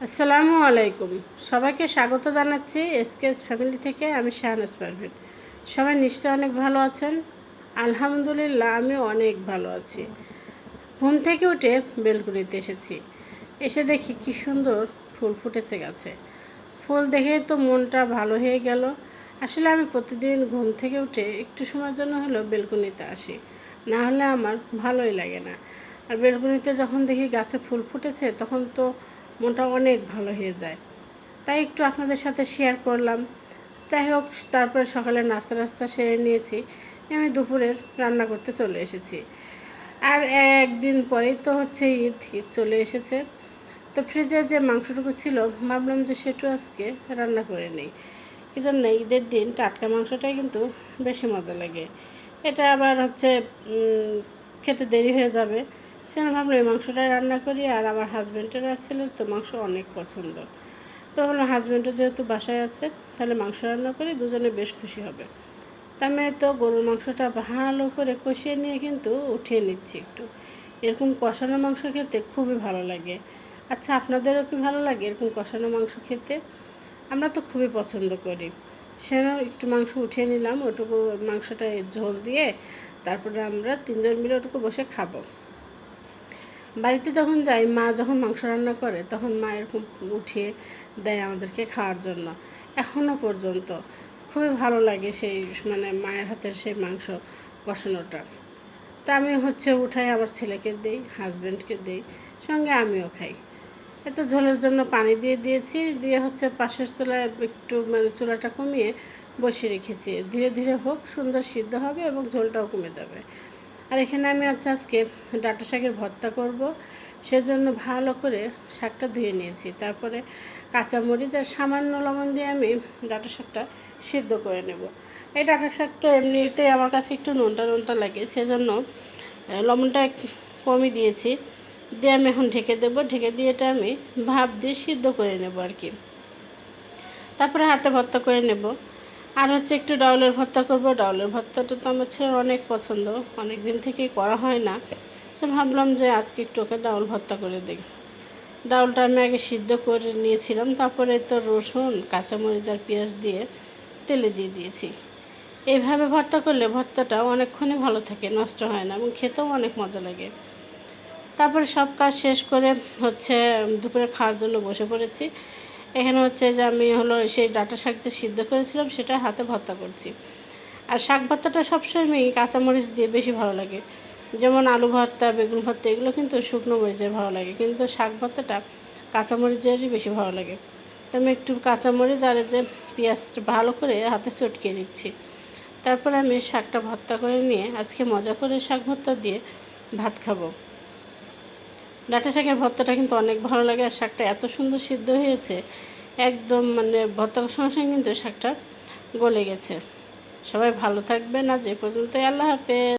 আসসালামু আলাইকুম। সবাইকে স্বাগত জানাচ্ছি এসকেএস ফ্যামিলি থেকে। আমি শাহনাজ পারভীন। সবাই নিশ্চয়ই অনেক ভালো আছেন। আলহামদুলিল্লাহ আমি অনেক ভালো আছি। ঘুম থেকে উঠে বেলকুনিতে এসেছি। এসে দেখি কি সুন্দর ফুল ফুটেছে গাছে। ফুল দেখে তো মনটা ভালো হয়ে গেল। আসলে আমি প্রতিদিন ঘুম থেকে উঠে একটু সময়ের জন্য হলেও বেলকুনিতে আসি, না হলে আমার ভালোই লাগে না। আর বেলকুনিতে যখন দেখি গাছে ফুল ফুটেছে তখন তো মনটা অনেক ভালো হয়ে যায়। তাই একটু আপনাদের সাথে শেয়ার করলাম। যাই হোক, তারপরে সকালে নাস্তা সেরে নিয়েছি। আমি দুপুরের রান্না করতে চলে এসেছি। আর একদিন পরেই তো হচ্ছে ঈদ চলে এসেছে। তো ফ্রিজে যে মাংসটুকু ছিল ভাবলাম যে সেটু আজকে রান্না করে নিই। এই জন্য ঈদের দিন টাটকা মাংসটাই কিন্তু বেশি মজা লাগে। এটা আবার হচ্ছে খেতে দেরি হয়ে যাবে, সেজন্য ভাবলাম এই মাংসটাই রান্না করি। আর আমার হাজব্যান্ডের আর ছেলের তো মাংস অনেক পছন্দ। তো ভাবলাম হাজব্যান্ডও যেহেতু বাসায় আছে তাহলে মাংস রান্না করি, দুজনে বেশ খুশি হবে। তা আমি তো গরুর মাংসটা ভালো করে কষিয়ে নিয়ে কিন্তু উঠিয়ে নিচ্ছি একটু। এরকম কষানো মাংস খেতে খুবই ভালো লাগে। আচ্ছা, আপনাদেরও কি ভালো লাগে এরকম কষানো মাংস খেতে? আমরা তো খুবই পছন্দ করি। সেজন্য একটু মাংস উঠিয়ে নিলাম, ওটুকু মাংসটা ঝোল দিয়ে তারপরে আমরা তিনজন মিলে ওটুকু বসে খাবো। বাড়িতে যখন যাই, মা যখন মাংস রান্না করে তখন মা এরকম উঠিয়ে দেয় আমাদেরকে খাওয়ার জন্য। এখনও পর্যন্ত খুবই ভালো লাগে সেই মায়ের হাতের সেই মাংস কষানোটা। তা আমি হচ্ছে উঠাই আবার ছেলেকে দিই, হাজব্যান্ডকে দিই, সঙ্গে আমিও খাই। এত ঝোলের জন্য পানি দিয়ে দিয়েছি, দিয়ে হচ্ছে পাশের চুলায় একটু চুলাটা কমিয়ে বসিয়ে রেখেছি। ধীরে ধীরে হোক, সুন্দর সিদ্ধ হবে এবং ঝোলটাও কমে যাবে। আর এখানে আমি আজকে ডাঁটা শাকের ভর্তা করব। সেজন্য ভালো করে শাকটা ধুয়ে নিয়েছি। তারপরে কাঁচামরিচ আর সামান্য লবণ দিয়ে আমি ডাঁটা শাকটা সিদ্ধ করে নেব। এই ডাঁটা শাকটা এমনিতেই আমার কাছে একটু নোনতা নোনতা লাগে, সেজন্য লবণটা কমই দিয়েছি। দিয়ে আমি এখন ঢেকে দেবো। ঢেকে দিয়ে এটা আমি ভাপ দিয়ে সিদ্ধ করে নেব আর কি। তারপরে হাতে ভর্তা করে নেব। আর হচ্ছে একটু ডাউলের ভর্তা করব। ডাউলের ভর্তাটা তো আমার ছেলের অনেক পছন্দ, অনেক দিন থেকেই করা হয় না। তো ভাবলাম যে আজকে একটু ওকে ডাউল ভর্তা করে দিই। ডাউলটা আমি আগে সিদ্ধ করে নিয়েছিলাম, তারপরে তো রসুন, কাঁচামরিচ আর পেঁয়াজ দিয়ে তেলে দিয়ে দিয়েছি। এইভাবে ভর্তা করলে ভর্তাটা অনেকক্ষণই ভালো থাকে, নষ্ট হয় না এবং খেতেও অনেক মজা লাগে। তারপরে সব কাজ শেষ করে হচ্ছে দুপুরে খাওয়ার জন্য বসে পড়েছি। এখানে হচ্ছে যে আমি সেই ডাঁটা শাক যে সিদ্ধ করেছিলাম সেটা হাতে ভর্তা করছি। আর শাক ভর্তাটা সবসময় কাঁচামরিচ দিয়ে বেশি ভালো লাগে। যেমন আলু ভর্তা, বেগুন ভর্তা এগুলো কিন্তু শুকনো মরিচের ভালো লাগে, কিন্তু শাক ভর্তাটা কাঁচামরিচেরই বেশি ভালো লাগে। তো আমি একটু কাঁচামরিচ আর যে পেঁয়াজটা ভালো করে হাতে চটকিয়ে নিচ্ছি। তারপরে আমি শাকটা ভর্তা করে নিয়ে আজকে মজা করে শাক ভর্তা দিয়ে ভাত খাবো। ডাঁটা শাকের ভর্তাটা কিন্তু অনেক ভালো লাগে। আর শাকটা এত সুন্দর সিদ্ধ হয়েছে, একদম ভর্তা কষানোর সঙ্গে কিন্তু শাকটা গলে গেছে। সবাই ভালো থাকবেন। আজ এ পর্যন্তই। আল্লাহ হাফেজ।